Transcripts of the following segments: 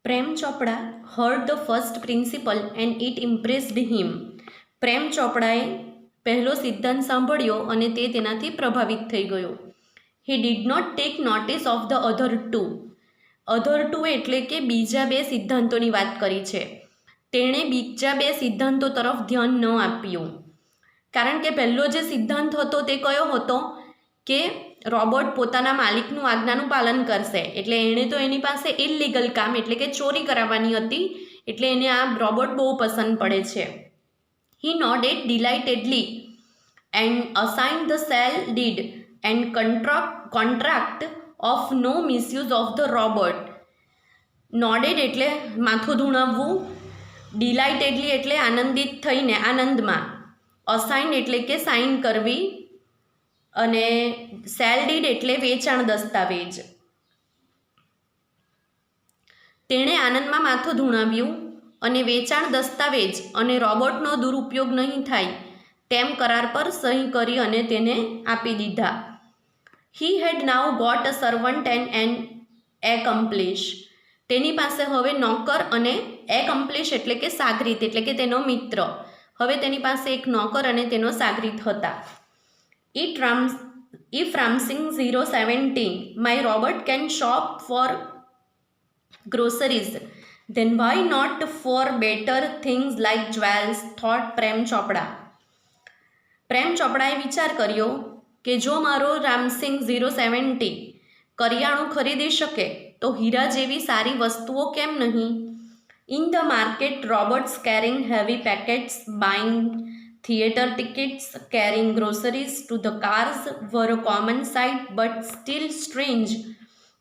Prem Chopra heard the first principle and it impressed him. પ્રેમ ચોપડાએ પહેલો સિદ્ધાંત સાંભળ્યો અને તે તેનાથી પ્રભાવિત થઈ ગયો. He did not take notice of the other two. other two એટલે કે બીજા બે સિદ્ધાંતોની વાત કરી છે. તેણે બીજા બે સિદ્ધાંતો તરફ ધ્યાન ન આપ્યું, કારણ કે પહેલો જે સિદ્ધાંત હતો તે કયો હતો કે રોબોટ પોતાના માલિકનું આજ્ઞાનું પાલન કરશે. એટલે એણે તો એની પાસે ઇલીગલ કામ એટલે કે ચોરી કરાવવાની હતી, એટલે એને આ રોબોટ બહુ પસંદ પડે છે. He nodded delightedly and assigned the cell deed and contract of no misuse of the robot. Nodded એટલે માથું ધૂણાવવું, ડિલાઇટેડલી એટલે આનંદિત થઈને આનંદમાં, અસાઇન એટલે કે સાઇન કરવી, અને સેલ ડીડ એટલે વેચાણ દસ્તાવેજ. તેણે આનંદમાં માથું ધૂણાવ્યું અને વેચાણ દસ્તાવેજ અને રોબોટનો દુરુપયોગ નહીં થાય તેમ કરાર પર સહી કરી અને તેને આપી દીધા. He had now got a servant and an accomplice. તેની પાસે હવે નોકર અને accomplice એટલે કે સાગરીત એટલે કે તેનો મિત્ર. હવે તેની પાસે એક નોકર અને તેનો સાગરીત હતા. If Ramsing 017, my robot can shop for groceries, then why not for better things like jewels, thought પ્રેમ ચોપડા. પ્રેમ ચોપડાએ વિચાર કર્યો કે જો મારો રામસિંગ 070 કરિયાણું ખરીદી શકે તો હીરા જેવી સારી વસ્તુઓ કેમ નહીં. In the market, robots carrying heavy packets, buying theater tickets, carrying groceries to the cars were a common sight, but still strange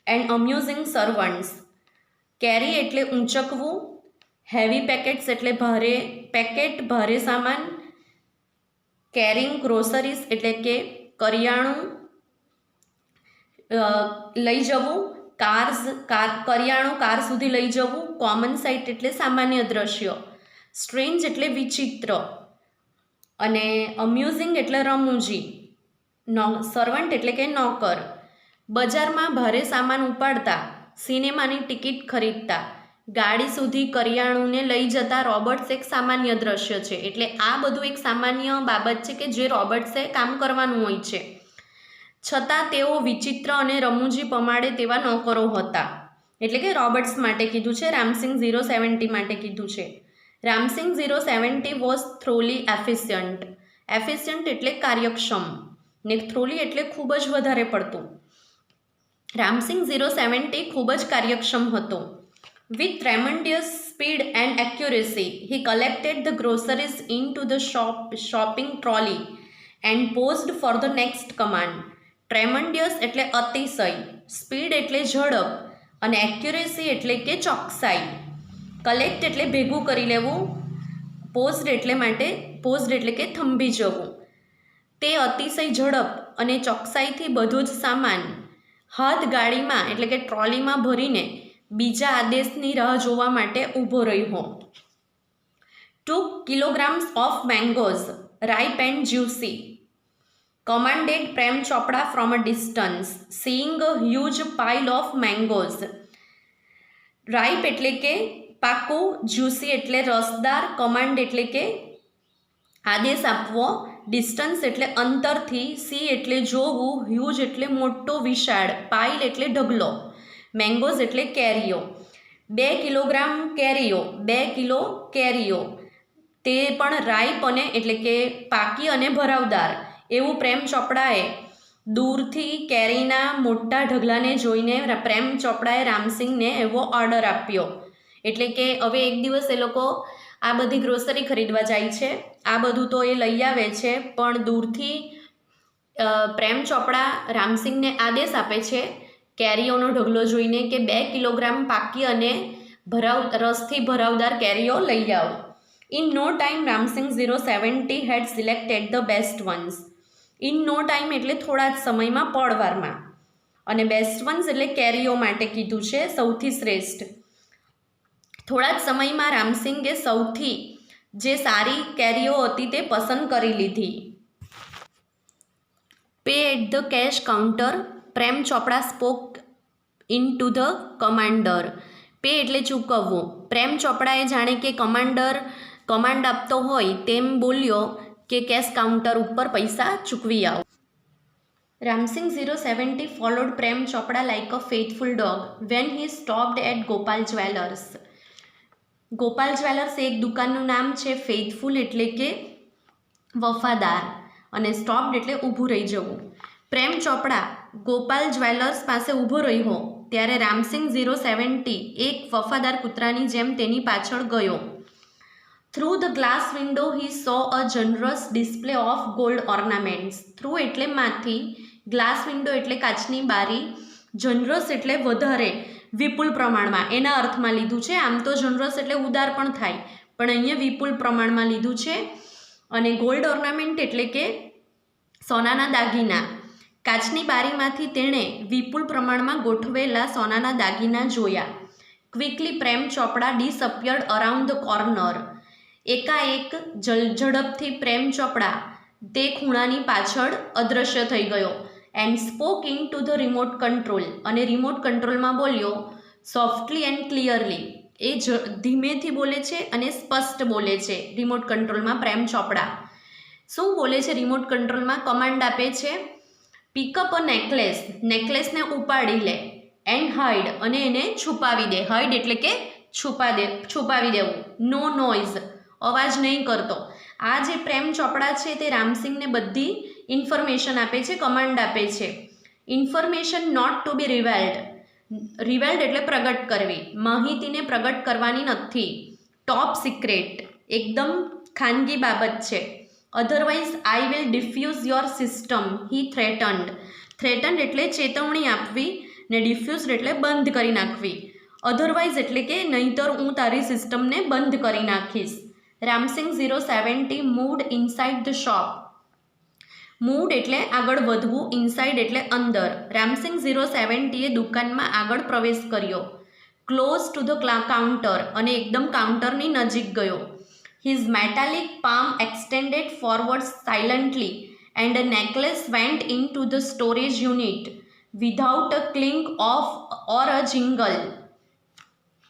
and amusing servants. કેરી એટલે ઊંચકવું, હેવી પેકેટ્સ એટલે ભારે પેકેટ ભારે સામાન, કેરિંગ ગ્રોસરીઝ એટલે કે કરિયાણું લઈ જવું, કરિયાણું કાર સુધી લઈ જવું, કોમન સાઇટ એટલે સામાન્ય દ્રશ્ય, સ્ટ્રેન્જ એટલે વિચિત્ર, અને અમ્યુઝિંગ એટલે રમૂજી, સર્વન્ટ એટલે કે નોકર. બજારમાં ભારે સામાન ઉપાડતા, સિનેમાની ટિકિટ ખરીદતા, ગાડી સુધી કરિયાણુંને લઈ જતા રોબોટ્સ એક સામાન્ય દ્રશ્ય છે. એટલે આ બધું એક સામાન્ય બાબત છે કે જે રોબોટ્સે કામ કરવાનું હોય છે, છતાં તેઓ વિચિત્ર અને રમૂજી પમાડે તેવા નોકરો હતા. એટલે કે રોબોટ્સ માટે કીધું છે, રામસિંગ 070 માટે કીધું છે. Ramsingh 070 was thoroughly efficient. Efficient એટલે કાર્યક્ષમ ને થોરલી એટલે ખૂબ જ વધારે પડતું. રામસિંગ 070 ખૂબ જ કાર્યક્ષમ હતો. With tremendous speed and accuracy, he collected the groceries into the shopping trolley and paused for the next command. Tremendous એટલે અતિશય, સ્પીડ એટલે ઝડપ, અને એક્યુરેસી એટલે કે ચોકસાઈ. કલેક્ટ એટલે ભેગું કરી લેવું, પોઝડ એટલે કે થંભી જવું. તે અતિશય ઝડપ અને ચોકસાઈથી બધું જ સામાન હાથ ગાડીમાં એટલે કે ટ્રોલીમાં ભરીને બીજા આદેશની રાહ જોવા માટે ઊભો રહ્યો. 2 kilograms of mangoes, ripe and juicy, commanded Prem Chopra from a distance, seeing a huge pile of mangoes. Ripe એટલે કે પાકું, જ્યુસી એટલે રસદાર, કમાન્ડ એટલે કે આદેશ આપવો, ડિસ્ટન્સ એટલે અંતરથી, સી એટલે જોવું, હ્યુજ એટલે મોટો વિશાળ, પાઇલ એટલે ઢગલો, મેંગોઝ એટલે કેરીઓ. 2 કિલોગ્રામ કેરીઓ, 2 કિલો કેરીઓ, તે પણ રાઈપ અને એટલે કે પાકી અને ભરાવદાર. એવું પ્રેમ ચોપડાએ દૂરથી કેરીના મોટા ઢગલાને જોઈને પ્રેમ ચોપડાએ રામસિંગને એવો ઓર્ડર આપ્યો. એટલે કે હવે એક દિવસ એ લોકો આ બધી ગ્રોસરી ખરીદવા જાય છે, આ બધું તો એ લઈ આવે છે, પણ દૂરથી પ્રેમ ચોપડા રામસિંગને આદેશ આપે છે કેરીઓનો ઢગલો જોઈને કે 2 કિલોગ્રામ પાકી અને રસથી ભરાવદાર કેરીઓ લઈ આવો. In no time Ramsingh 070 had selected the best ones. In no time એટલે થોડા જ સમયમાં, પળવારમાં, અને બેસ્ટ વન્સ એટલે કેરીઓ માટે કીધું છે, સૌથી શ્રેષ્ઠ. થોડા જ સમયમાં રામસિંગે સૌથી જે સારી કેરીઓ હતી તે પસંદ કરી લીધી. Pay at the cash counter, Prem Chopra spoke into the commander. Pay એટલે ચૂકવવું. પ્રેમ ચોપડાએ જાણે કે કમાન્ડ આપતો હોય તેમ બોલ્યો કે કેશ કાઉન્ટર ઉપર પૈસા ચૂકવી આવો. Ramsing 070 followed Prem Chopra like a faithful dog when he stopped at Gopal Jewellers. Gopal jewellers એક દુકાનનું નામ છે. ફેથફુલ એટલે કે વફાદાર અને સ્ટોપ્ડ એટલે ઊભું રહી જવું. પ્રેમ ચોપડા ગોપાલ જ્વેલર્સ પાસે ઊભો રહ્યો ત્યારે રામસિંગ 070 એક વફાદાર કૂતરાની જેમ તેની પાછળ ગયો. Through the glass window he so a જનરસ display of gold ornaments. Through એટલે માંથી, ગ્લાસ વિન્ડો એટલે કાચની બારી, જનરસ એટલે વધારે, વિપુલ પ્રમાણમાં એના અર્થમાં લીધું છે. આમ તો જનરસ એટલે ઉદાર પણ થાય, પણ અહીંયા વિપુલ પ્રમાણમાં લીધું છે. અને ગોલ્ડ ઓર્નામેન્ટ એટલે કે સોનાના દાગીના. કાચની બારીમાંથી તેણે વિપુલ પ્રમાણમાં ગોઠવેલા સોનાના દાગીના જોયા. Quickly Prem Chopra disappeared around the corner. એકાએક ઝડપથી પ્રેમ ચોપડા તે ખૂણાની પાછળ અદૃશ્ય થઈ ગયો. And spoke into the remote control. અને રિમોટ કંટ્રોલમાં બોલ્યો. Softly and clearly. એ ધીમેથી બોલે છે અને સ્પષ્ટ બોલે છે. રિમોટ કંટ્રોલમાં પ્રેમ ચોપડા શું બોલે છે? રિમોટ કંટ્રોલમાં કમાન્ડ આપે છે. પિકઅપ અ નેકલેસ. નેકલેસને ઉપાડી લે. And hide. અને એને છુપાવી દે. હાઇડ એટલે કે છુપાવી દેવું. નો નોઇઝ. અવાજ નહીં કરતો. આ જે પ્રેમ ચોપડા છે તે રામસિંગને બધી ઇન્ફોર્મેશન આપે છે, કમાન્ડ આપે છે. Information not to be revealed. Revealed એટલે પ્રગટ કરવી. માહિતીને પ્રગટ કરવાની નથી. Top secret. એકદમ ખાનગી બાબત છે. Otherwise I will defuse your system he threatened. Threatened એટલે ચેતવણી આપવી ને ડિફ્યુઝ એટલે બંધ કરી નાખવી. અધરવાઇઝ એટલે કે નહીંતર હું તારી સિસ્ટમને બંધ કરી નાખીશ. Ramsingh 070 moved inside the shop. Moved એટલે આગળ વધવું, ઇનસાઇડ એટલે અંદર. રામસિંગ 070 દુકાનમાં આગળ પ્રવેશ કર્યો. Close to the counter. અને એકદમ કાઉન્ટરની નજીક ગયો. His metallic palm extended forward silently and a necklace went into the storage unit without a clink of or a jingle.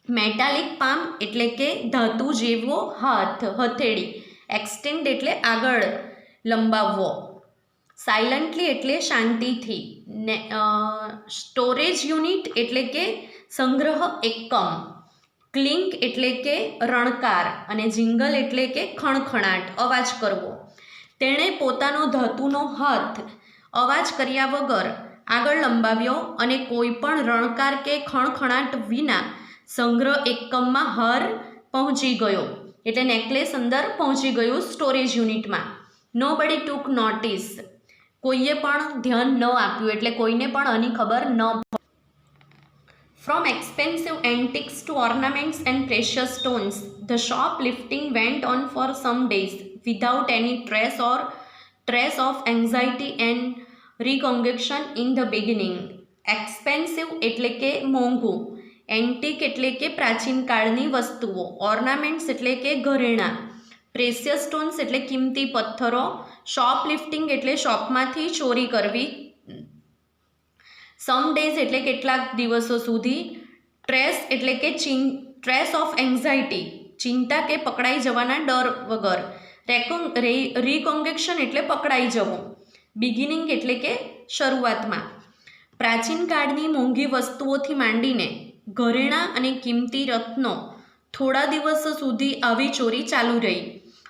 Metallic palm એટલે કે ધાતુ જેવો હાથ, હથેળી. એક્સટેન્ડ એટલે આગળ લંબાવવો. સાયલન્ટલી એટલે શાંતિથી. સ્ટોરેજ યુનિટ એટલે કે સંગ્રહ એકમ. ક્લિંક એટલે કે રણકાર અને જિંગલ એટલે કે ખણખણાટ, અવાજ કરવો. તેણે પોતાનો ધાતુનો હાથ અવાજ કર્યા વગર આગળ લંબાવ્યો અને કોઈ પણ રણકાર કે ખણખણાટ વિના સંગ્રહ એકમમાં હાર પહોંચી ગયો. એટલે નેકલેસ અંદર પહોંચી ગયું સ્ટોરેજ યુનિટમાં. નો બડી ટુક નોટિસ. કોઈએ પણ ધ્યાન ન આપ્યું, એટલે કોઈને પણ આની ખબર ન. From expensive antiques to ornaments and precious stones, the shoplifting went on for some days without any trace of anxiety and recongestion in the beginning. Expensive એટલે કે મોંઘું. એન્ટિક એટલે કે પ્રાચીન કાળની વસ્તુઓ. ઓર્નામેન્ટ્સ એટલે કે ઘરેણાં. પ્રેશિયસ સ્ટોન્સ એટલે કિંમતી પથ્થરો. શોપલિફ્ટિંગ એટલે શોપમાંથી ચોરી કરવી. સમ ડેઝ એટલે કેટલાક દિવસો સુધી. ટ્રેસ એટલે કે ટ્રેસ ઓફ એન્ઝાઇટી, ચિંતા કે પકડાઈ જવાના ડર વગર. રિકોંગેક્શન એટલે પકડાઈ જવું. બિગિનિંગ એટલે કે શરૂઆતમાં. પ્રાચીન કાળની મોંઘી વસ્તુઓથી માંડીને ઘરેણાં અને કિંમતી રત્નો થોડા દિવસો સુધી આવી ચોરી ચાલુ રહી.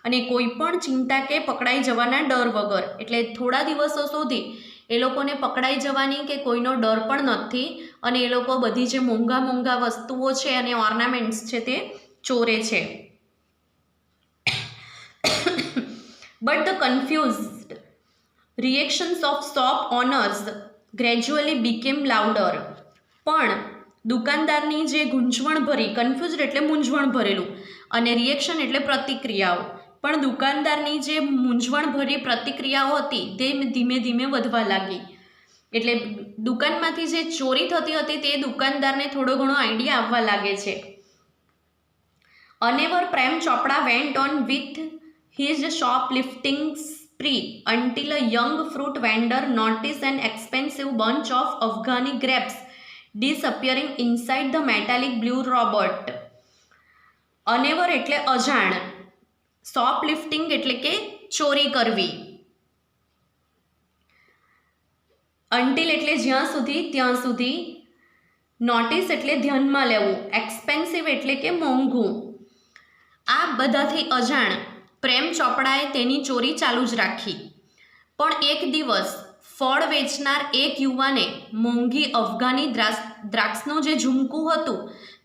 અને કોઈ પણ ચિંતા કે પકડાઈ જવાના ડર વગર. એટલે થોડા દિવસો સુધી એ લોકોને પકડાઈ જવાની કે કોઈનો ડર પણ નથી. અને એ લોકો બધી જે મોંઘા વસ્તુઓ છે અને ઓર્નામેન્ટ્સ છે તે ચોરે છે. But the confused reactions of shop owners gradually became louder. પણ દુકાનદારની જે ગૂંચવણભરી, કન્ફ્યુઝડ એટલે મૂંઝવણ ભરેલું, અને રિએક્શન એટલે પ્રતિક્રિયાઓ. પણ દુકાનદારની જે મૂંઝવણભરી પ્રતિક્રિયાઓ હતી તે ધીમે ધીમે વધવા લાગી. એટલે દુકાનમાંથી જે ચોરી થતી હતી તે દુકાનદારને થોડો ઘણો આઈડિયા આવવા લાગે છે. અનેવર પ્રેમ ચોપડા went on with his shoplifting spree until a young fruit vendor noticed an expensive bunch of Afghani grapes disappearing inside the metallic blue robot. Unaware એટલે અજાણ. શોપલિફ્ટિંગ એટલે કે ચોરી કરવી. અન્ટિલ એટલે જ્યાં સુધી ત્યાં સુધી. નોટિસ એટલે ધ્યાનમાં લેવું. એક્સપેન્સિવ એટલે કે મોંઘું. આ બધાથી અજાણ પ્રેમ ચોપડાએ તેની ચોરી ચાલુ જ રાખી. પણ એક દિવસ ફળ વેચનાર એક યુવાને મોંઘી અફઘાની દ્રાક્ષનું જે ઝુમકું હતું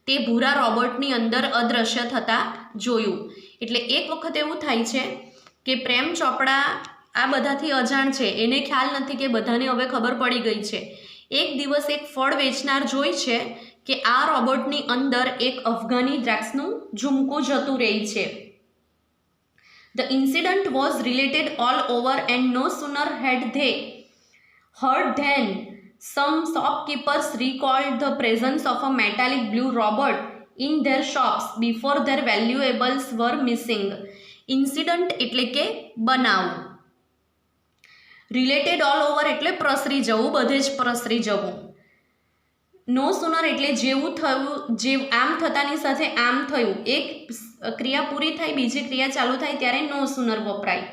તે ભૂરા રોબોટની અંદર અદૃશ્ય થતાં જોયું. એટલે એક વખત એવું થાય છે કે પ્રેમ ચોપડા આ બધાથી અજાણ છે, એને ખ્યાલ નથી કે બધાને હવે ખબર પડી ગઈ છે. એક દિવસ એક ફળ વેચનાર જોઈ છે કે આ રોબોટની અંદર એક અફઘાની દ્રાક્ષનું ઝુમકું જતું રહે છે. The incident was related all over and no sooner had they heard than some shopkeepers recalled the presence of a metallic blue robot in their shops before their valuables were missing. Incident એટલે કે બનાવ. Related all over એટલે પ્રસરી જવું, બધે જ પ્રસરી જવું. નો સુનર એટલે જેવું થયું, જે આમ થતાની સાથે આમ થયું. એક ક્રિયા પૂરી થાય બીજી ક્રિયા ચાલુ થાય ત્યારે નો સુનર વપરાય.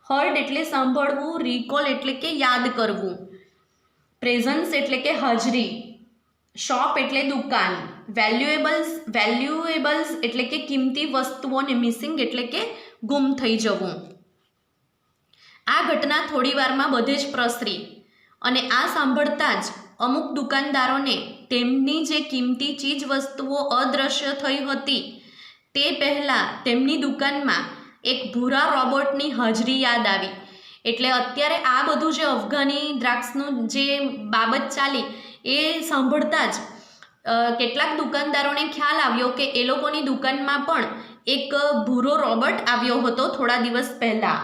હર્ડ એટલે સાંભળવું. રિકોલ એટલે કે યાદ કરવું. પ્રેઝન્સ એટલે કે હાજરી. શોપ એટલે દુકાન. વેલ્યુએબલ્સ એટલે કે કિંમતી વસ્તુઓને. મિસિંગ એટલે કે ગુમ થઈ જવું. આ ઘટના થોડી વારમાં બધે જ પ્રસરી અને આ સાંભળતા જ અમુક દુકાનદારોને તેમની જે કિંમતી ચીજ વસ્તુઓ અદૃશ્ય થઈ હતી તે પહેલાં તેમની દુકાનમાં એક ભૂરા રોબોટની હાજરી યાદ આવી. એટલે અત્યારે આ બધું જે અફઘાની દ્રાક્ષનું જે બાબત ચાલી એ સાંભળતા જ કેટલાક દુકાનદારોને ખ્યાલ આવ્યો કે એ લોકોની દુકાનમાં પણ એક ભૂરો રોબોટ આવ્યો હતો થોડા દિવસ પહેલાં.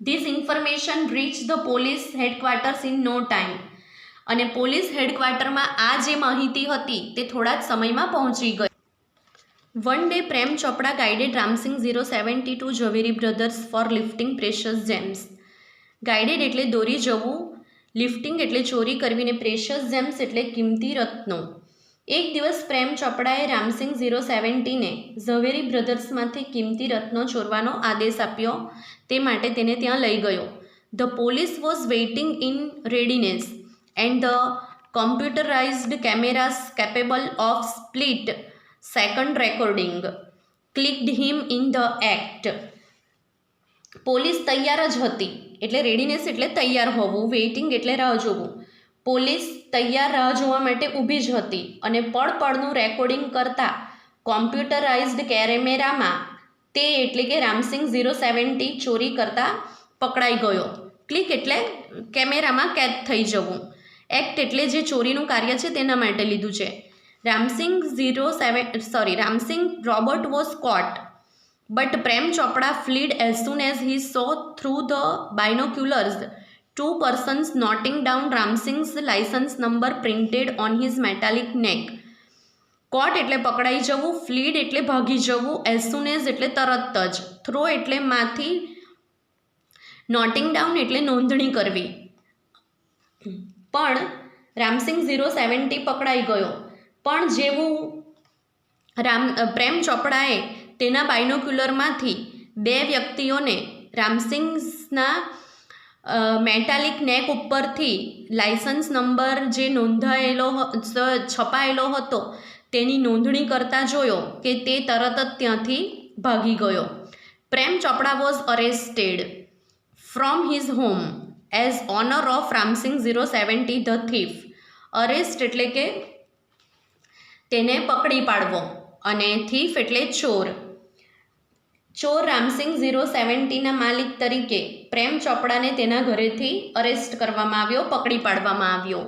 This information reached the police headquarters in no time. અને પોલીસ હેડક્વાર્ટરમાં આ જે માહિતી હતી તે થોડા જ સમયમાં પહોંચી ગઈ. One day Prem Chopra guided Ramsingh 070 to Zaveri brothers for lifting precious gems. Guided એટલે દોરી જવું, લિફ્ટિંગ એટલે ચોરી કરવી ને પ્રેશિયસ જેમ્સ એટલે કિંમતી રત્નો. એક દિવસ પ્રેમ ચોપડાએ રામસિંગ 070ને ઝવેરી બ્રધર્સમાંથી કિંમતી રત્નો ચોરવાનો આદેશ આપ્યો. તે માટે તેને ત્યાં લઈ ગયો. The police was waiting in readiness and the computerised cameras capable of split second recording clicked him in the act. Police તૈયાર જ હતી. એટલે રેડીનેસ એટલે તૈયાર હોવું, વેઇટિંગ એટલે રાહ જોવું. પોલીસ તૈયાર રાહ જોવા માટે ઊભી જ હતી અને પળનું રેકોર્ડિંગ કરતા કોમ્પ્યુટરાઇઝ્ડ કેમેરામાં તે એટલે કે રામસિંગ 070 ચોરી કરતા પકડાઈ ગયો. ક્લિક એટલે કેમેરામાં કેદ થઈ જવું. એક્ટ એટલે જે ચોરીનું કાર્ય છે તેના માટે લીધું છે. Ramsingh robot was caught but Prem Chopra fled as soon as he saw through the binoculars two persons noting down Ramsing's license number printed on his metallic neck. કોટ એટલે પકડાઈ જવું, ફ્લીડ એટલે ભાગી જવું, એઝ સૂન એઝ એટલે તરત જ, થ્રો એટલે માંથી, નોટિંગ ડાઉન એટલે નોંધણી કરવી. પણ રામસિંગ 070 પકડાઈ ગયો. પણ જેવું પ્રેમ ચોપડાએ તેના બાયનોક્યુલરમાંથી બે વ્યક્તિઓને રામસિંગના મેટાલિક નેક ઉપરથી લાઇસન્સ નંબર જે નોંધાયેલો છપાયેલો હતો તેની નોંધણી કરતા જોયો કે તે તરત જ ત્યાંથી ભાગી ગયો. પ્રેમ ચોપડા was arrested from his home as honour of Ram Singh 070 the thief. Arrest એટલે કે તેને પકડી પાડવો અને થીફ એટલે ચોર. ચોર રામસિંગ 070ના માલિક તરીકે પ્રેમ ચોપડાને તેના ઘરેથી અરેસ્ટ કરવામાં આવ્યો, પકડી પાડવામાં આવ્યો.